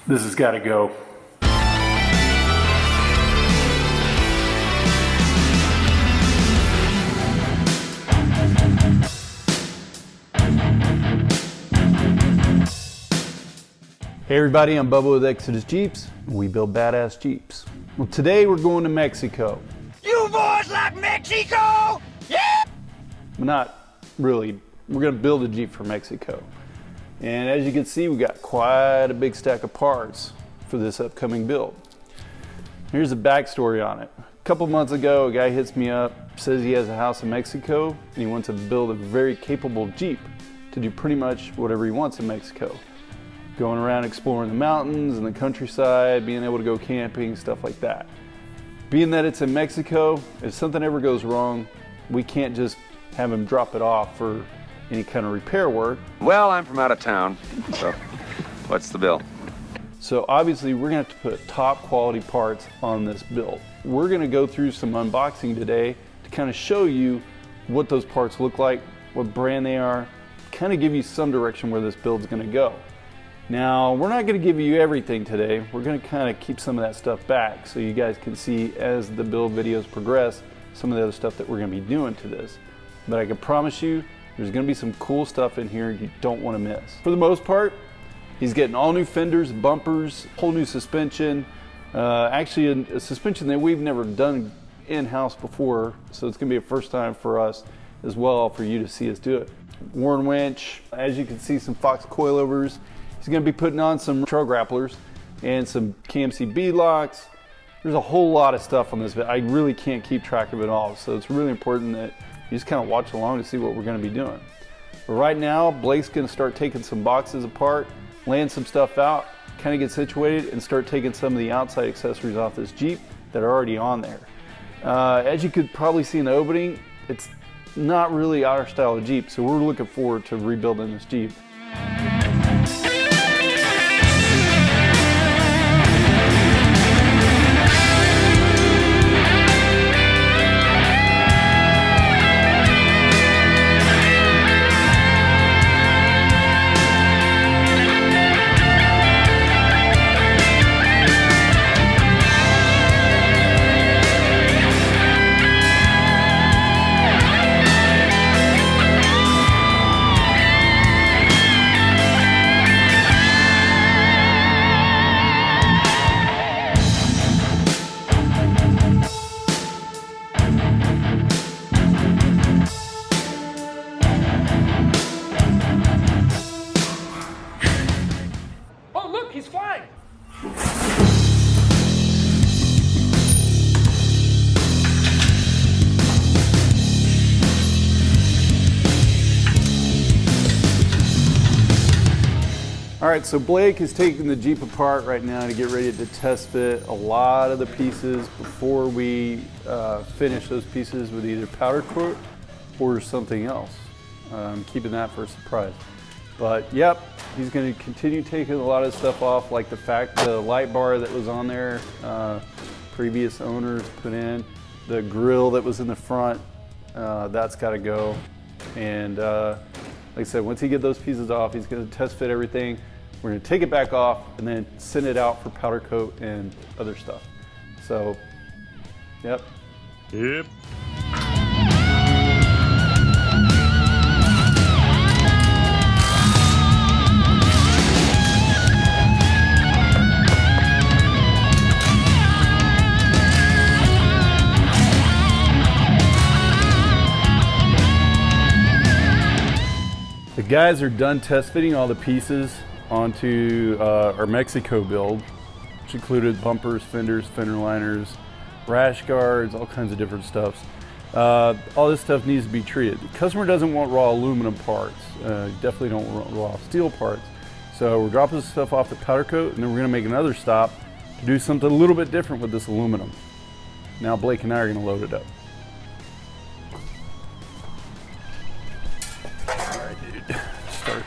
This has got to go. Hey everybody, I'm Bubba with Exodus Jeeps, and we build badass Jeeps. Well, today we're going to Mexico. You boys like Mexico? Yeah! But not really. We're going to build a Jeep for Mexico. And as you can see, we got quite a big stack of parts for this upcoming build. Here's the backstory on it. A couple months ago, a guy hits me up, says he has a house in Mexico, and he wants to build a very capable Jeep to do pretty much whatever he wants in Mexico. Going around exploring the mountains and the countryside, being able to go camping, stuff like that. Being that it's in Mexico, if something ever goes wrong, we can't just have him drop it off for any kind of repair work. Well, I'm from out of town, so what's the bill? So obviously we're gonna have to put top quality parts on this build. We're gonna go through some unboxing today to kind of show you what those parts look like, what brand they are, kind of give you some direction where this build's gonna go. Now, we're not going to give you everything today. We're going to kind of keep some of that stuff back so you guys can see as the build videos progress some of the other stuff that we're going to be doing to this. But I can promise you there's going to be some cool stuff in here you don't want to miss. For the most part, he's getting all new fenders, bumpers, whole new suspension. Actually a suspension that we've never done in-house before, so it's going to be a first time for us as well for you to see us do it. Warn winch, as you can see, some Fox coilovers. He's going to be putting on some trail grapplers and some KMC bead locks. There's a whole lot of stuff on this, but I really can't keep track of it all. So it's really important that you just kind of watch along to see what we're going to be doing. But right now, Blake's going to start taking some boxes apart, laying some stuff out, kind of get situated, and start taking some of the outside accessories off this Jeep that are already on there. As you could probably see in the opening, it's not really our style of Jeep, so we're looking forward to rebuilding this Jeep. He's flying! All right, so Blake is taking the Jeep apart right now to get ready to test fit a lot of the pieces before we finish those pieces with either powder coat or something else. I'm keeping that for a surprise. But yep, he's going to continue taking a lot of stuff off, like the light bar that was on there, previous owners put in, the grill that was in the front, that's got to go. And like I said, once he gets those pieces off, he's going to test fit everything. We're going to take it back off and then send it out for powder coat and other stuff. So, yep. Yep. The guys are done test fitting all the pieces onto our Mexico build, which included bumpers, fenders, fender liners, rash guards, all kinds of different stuffs. All this stuff needs to be treated. The customer doesn't want raw aluminum parts. Definitely don't want raw steel parts. So we're dropping this stuff off the powder coat, and then we're going to make another stop to do something a little bit different with this aluminum. Now Blake and I are going to load it up. Start.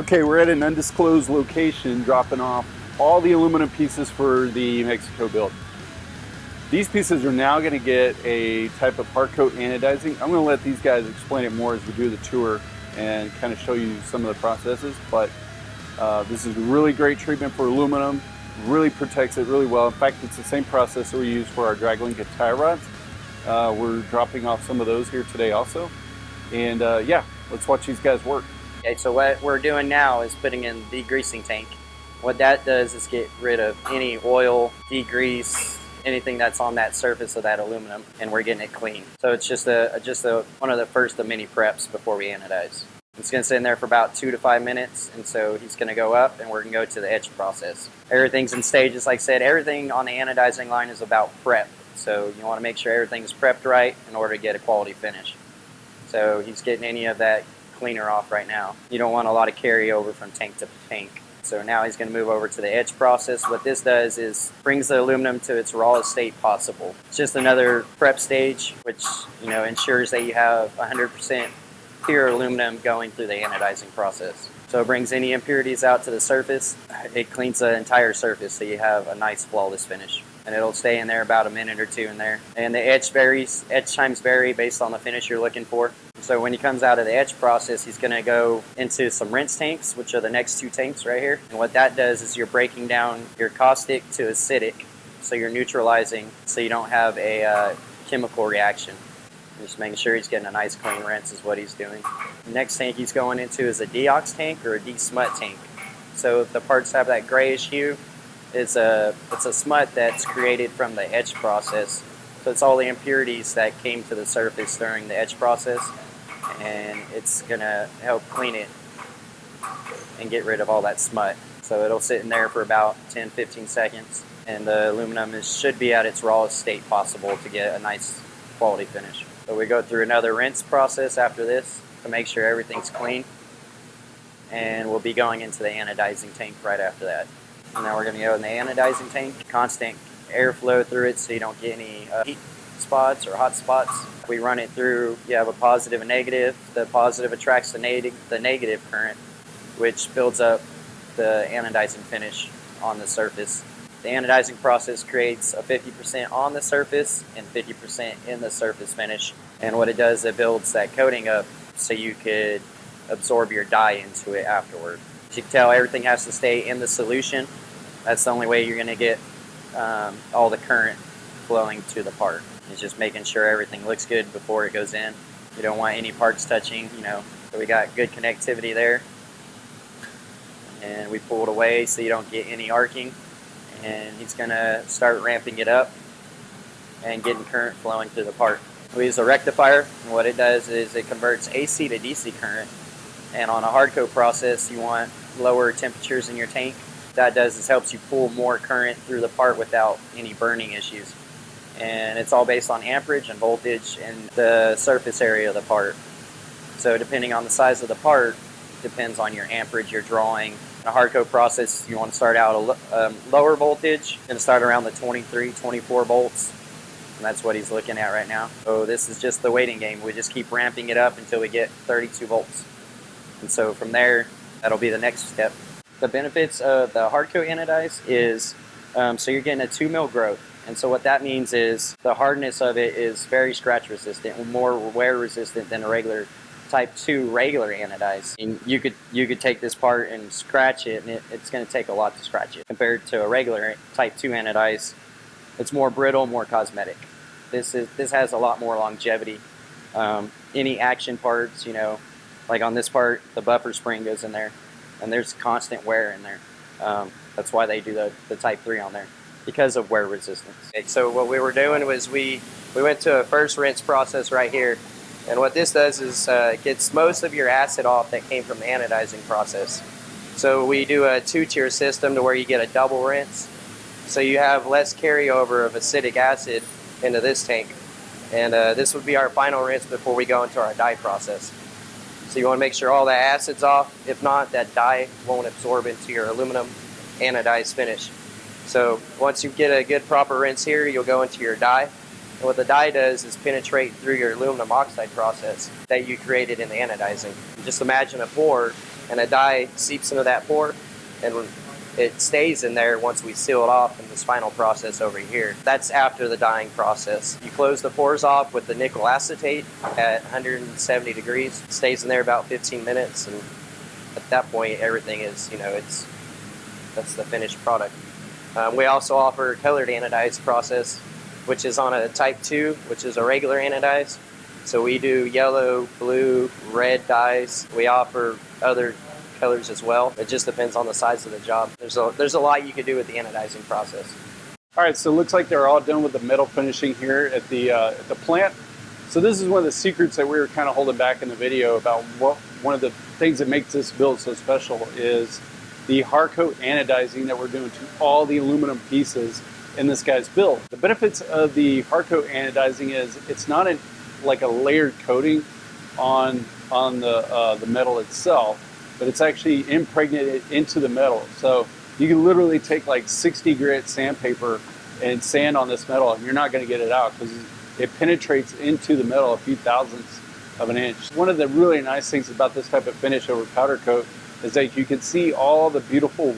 Okay, we're at an undisclosed location dropping off all the aluminum pieces for the Mexico build. These pieces are now going to get a type of hard coat anodizing. I'm going to let these guys explain it more as we do the tour and kind of show you some of the processes, but this is a really great treatment for aluminum, really protects it really well. In fact, it's the same process that we use for our drag link and tie rods. We're dropping off some of those here today also. And yeah, let's watch these guys work. Okay, so what we're doing now is putting in the degreasing tank. What that does is get rid of any oil, degrease, anything that's on that surface of that aluminum, and we're getting it clean. So it's just one of the first of many preps before we anodize. It's going to sit in there for about 2 to 5 minutes, and so he's going to go up, and we're going to go to the etch process. Everything's in stages. Like I said, everything on the anodizing line is about prep. So you want to make sure everything's prepped right in order to get a quality finish. So he's getting any of that cleaner off right now. You don't want a lot of carryover from tank to tank. So now he's going to move over to the etch process. What this does is brings the aluminum to its rawest state possible. It's just another prep stage, which ensures that you have 100% pure aluminum going through the anodizing process. So it brings any impurities out to the surface. It cleans the entire surface so you have a nice flawless finish. And it'll stay in there about a minute or two in there. And the etch times vary based on the finish you're looking for. So when he comes out of the etch process, he's going to go into some rinse tanks, which are the next 2 tanks right here. And what that does is you're breaking down your caustic to acidic. So you're neutralizing so you don't have a chemical reaction. Just making sure he's getting a nice clean rinse is what he's doing. The next tank he's going into is a deox tank or a de-smut tank. So if the parts have that grayish hue, it's a smut that's created from the etch process. So it's all the impurities that came to the surface during the etch process, and it's going to help clean it and get rid of all that smut. So it'll sit in there for about 10-15 seconds, and the aluminum should be at its rawest state possible to get a nice quality finish. So we go through another rinse process after this to make sure everything's clean, and we'll be going into the anodizing tank right after that. And now we're going to go in the anodizing tank, constant airflow through it so you don't get any heat spots or hot spots. We run it through, you have a positive and negative. The positive attracts the negative current, which builds up the anodizing finish on the surface. The anodizing process creates a 50% on the surface and 50% in the surface finish. And what it does, it builds that coating up so you could absorb your dye into it afterward. As you can tell, everything has to stay in the solution. That's the only way you're going to get all the current flowing to the part. It's just making sure everything looks good before it goes in. You don't want any parts touching, So we got good connectivity there. And we pull it away so you don't get any arcing. And he's going to start ramping it up and getting current flowing through the part. We use a rectifier, and what it does is it converts AC to DC current. And on a hard coat process, you want lower temperatures in your tank. What that does is helps you pull more current through the part without any burning issues. And it's all based on amperage and voltage and the surface area of the part. So depending on the size of the part, depends on your amperage you're drawing. In a hard coat process, you want to start out a lower voltage and start around the 23, 24 volts. And that's what he's looking at right now. So this is just the waiting game. We just keep ramping it up until we get 32 volts. And so from there, that'll be the next step. The benefits of the hard coat anodize is, so you're getting a 2 mil growth. And so what that means is the hardness of it is very scratch resistant, more wear resistant than a regular type 2 regular anodize. And you could take this part and scratch it, and it's going to take a lot to scratch it. Compared to a regular type 2 anodize, it's more brittle, more cosmetic. This has a lot more longevity. Any action parts, like on this part, the buffer spring goes in there, and there's constant wear in there. That's why they do the type 3 on there, because of wear resistance. Okay, so what we were doing was we went to a first rinse process right here. And what this does is gets most of your acid off that came from the anodizing process. So we do a 2-tier system to where you get a double rinse. So you have less carryover of acetic acid into this tank. And this would be our final rinse before we go into our dye process. So you want to make sure all that acid's off. If not, that dye won't absorb into your aluminum anodized finish. So once you get a good proper rinse here, you'll go into your dye. And what the dye does is penetrate through your aluminum oxide process that you created in the anodizing. Just imagine a pour and a dye seeps into that pore, and it stays in there once we seal it off in this final process over here. That's after the dyeing process. You close the pores off with the nickel acetate at 170 degrees. It stays in there about 15 minutes, and at that point, everything is, that's the finished product. We also offer colored anodized process, which is on a type 2, which is a regular anodize. So we do yellow, blue, red dyes. We offer other colors as well. It just depends on the size of the job. There's a lot you can do with the anodizing process. All right, so it looks like they're all done with the metal finishing here at the plant. So this is one of the secrets that we were kind of holding back in the video about one of the things that makes this build so special is the hard coat anodizing that we're doing to all the aluminum pieces in this guy's build. The benefits of the hard coat anodizing is it's not like a layered coating on the metal itself, but it's actually impregnated into the metal. So you can literally take like 60 grit sandpaper and sand on this metal, and you're not going to get it out because it penetrates into the metal a few thousandths of an inch. One of the really nice things about this type of finish over powder coat is that you can see all the beautiful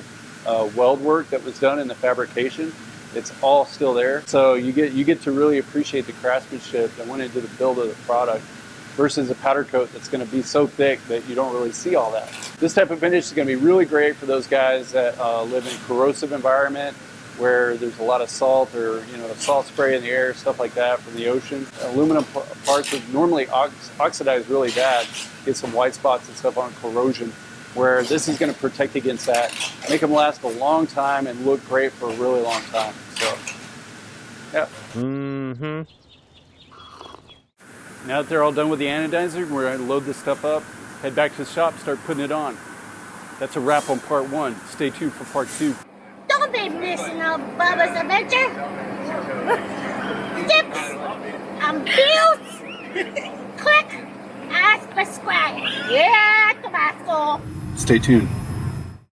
weld work that was done in the fabrication. It's all still there. So you get to really appreciate the craftsmanship that went into the build of the product versus a powder coat that's going to be so thick that you don't really see all that. This type of finish is going to be really great for those guys that live in a corrosive environment where there's a lot of salt or salt spray in the air, stuff like that from the ocean. Aluminum parts would normally oxidize really bad, get some white spots and stuff on corrosion, where this is going to protect against that, make them last a long time and look great for a really long time. So, yeah. Now that they're all done with the anodizer, we're going to load this stuff up, head back to the shop, start putting it on. That's a wrap on part 1. Stay tuned for part 2. Don't be missing out Bubba's adventure. Tips and bills. Click as prescribed. Yeah, Tabasco. Stay tuned.